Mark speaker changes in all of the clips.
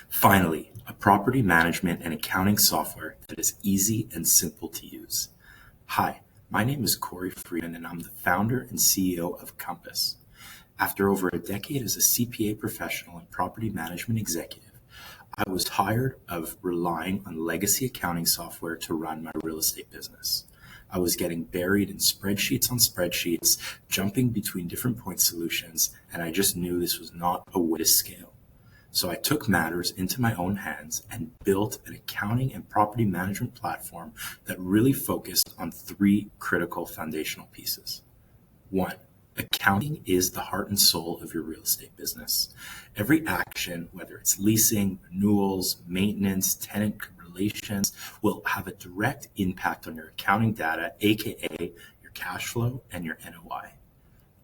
Speaker 1: Finally, a property management and accounting software that is easy and simple to use. Hi, my name is Corey Freeman and I'm the founder and CEO of Kompas. After over a decade as a CPA professional and property management executive, I was tired of relying on legacy accounting software to run my real estate business. I was getting buried in spreadsheets on spreadsheets, jumping between different point solutions, and I just knew this was not a way to scale. So I took matters into my own hands and built an accounting and property management platform that really focused on three critical foundational pieces. One, accounting is the heart and soul of your real estate business. Every action, whether it's leasing, renewals, maintenance, tenant relations, will have a direct impact on your accounting data, aka your cash flow and your NOI.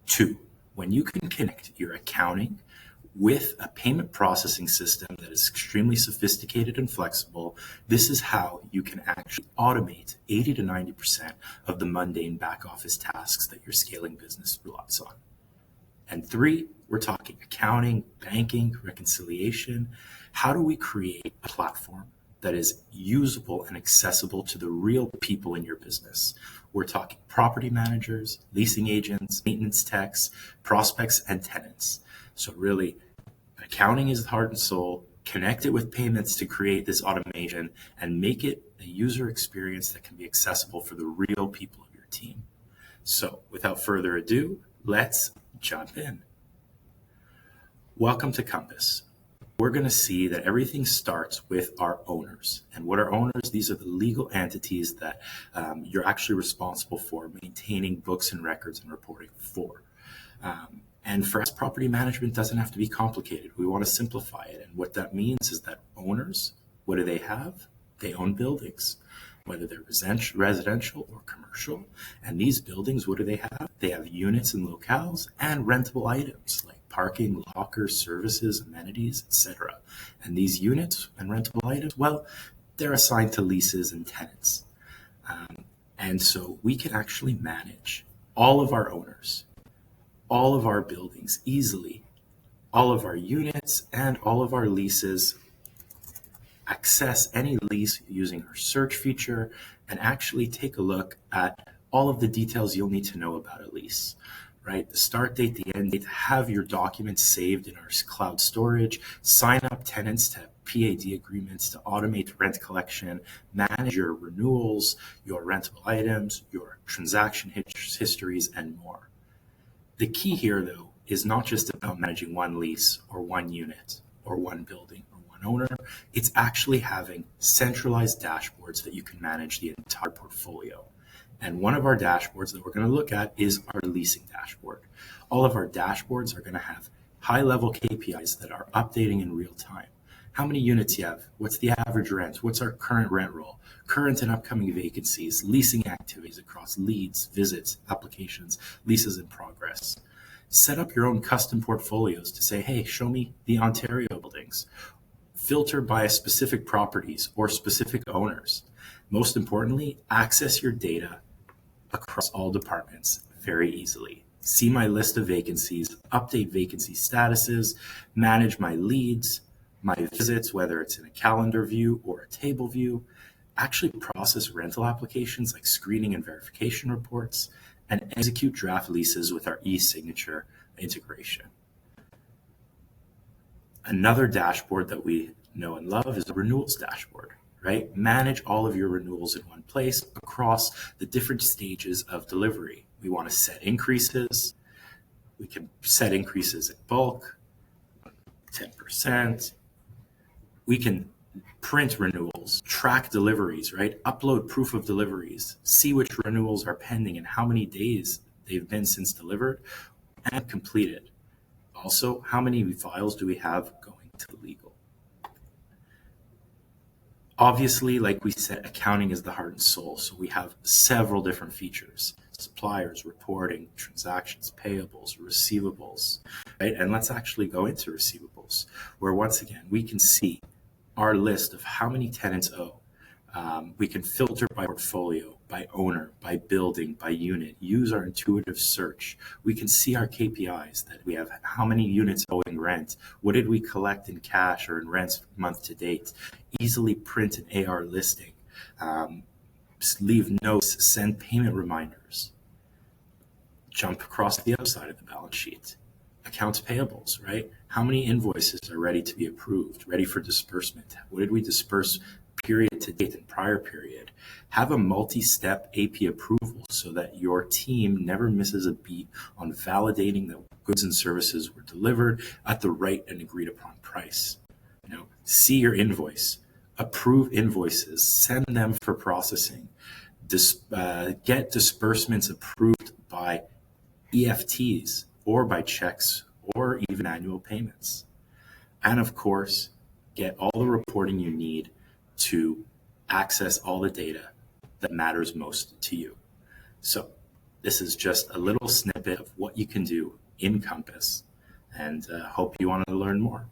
Speaker 1: Two, when you can connect your accounting with a payment processing system that is extremely sophisticated and flexible, this is how you can actually automate 80 to 90% of the mundane back office tasks that your scaling business relies on. And three, we're talking accounting, banking, reconciliation. How do we create a platform that is usable and accessible to the real people in your business? We're talking property managers, leasing agents, maintenance techs, prospects, and tenants. So really, accounting is the heart and soul. Connect it with payments to create this automation and make it a user experience that can be accessible for the real people of your team. So without further ado, let's jump in. Welcome to Kompas. We're going to see that everything starts with our owners. And what are owners? These are the legal entities that you're actually responsible for maintaining books and records and reporting for. And for us, property management doesn't have to be complicated. We want to simplify it. And what that means is that owners, what do they have? They own buildings, whether they're residential or commercial. And these buildings, what do they have? They have units and locales and rentable items like parking, lockers, services, amenities, etc. And these units and rentable items, well, they're assigned to leases and tenants. And so we can actually manage all of our owners, all of our buildings easily, all of our units and all of our leases, access any lease using our search feature, and actually take a look at all of the details you'll need to know about a lease, right? The start date, the end date, have your documents saved in our cloud storage, sign up tenants to PAD agreements to automate rent collection, manage your renewals, your rentable items, your transaction histories, and more. The key here, though, is not just about managing one lease or one unit or one building or one owner. It's actually having centralized dashboards that you can manage the entire portfolio. And one of our dashboards that we're going to look at is our leasing dashboard. All of our dashboards are going to have high-level KPIs that are updating in real time. How many units you have? What's the average rent? What's our current rent roll? Current and upcoming vacancies, leasing activities across leads, visits, applications, leases in progress. Set up your own custom portfolios to say, hey, show me the Ontario buildings. Filter by specific properties or specific owners. Most importantly, access your data across all departments very easily. See my list of vacancies, update vacancy statuses, manage my leads, my visits, whether it's in a calendar view or a table view, actually process rental applications like screening and verification reports, and execute draft leases with our e-signature integration. Another dashboard that we know and love is the renewals dashboard, right? Manage all of your renewals in one place across the different stages of delivery. We want to set increases. We can set increases in bulk, 10%. We can print renewals, track deliveries, right? Upload proof of deliveries, see which renewals are pending and how many days they've been since delivered and completed. Also, how many files do we have going to legal? Obviously, like we said, accounting is the heart and soul. So we have several different features: suppliers, reporting, transactions, payables, receivables, right? And let's actually go into receivables, where once again, we can see our list of how many tenants owe. We can filter by portfolio, by owner, by building, by unit. Use our intuitive search. We can see our KPIs that we have, how many units owing rent, what did we collect in cash or in rents month to date. Easily print an AR listing, leave notes, send payment reminders. Jump across the other side of the balance sheet. Accounts payables, right? How many invoices are ready to be approved, ready for disbursement? What did we disperse period to date and prior period? Have a multi-step AP approval so that your team never misses a beat on validating that goods and services were delivered at the right and agreed upon price. See your invoice, approve invoices, send them for processing, get disbursements approved by EFTs or by checks or even annual payments. And of course, get all the reporting you need to access all the data that matters most to you. So this is just a little snippet of what you can do in Kompas, and hope you want to learn more.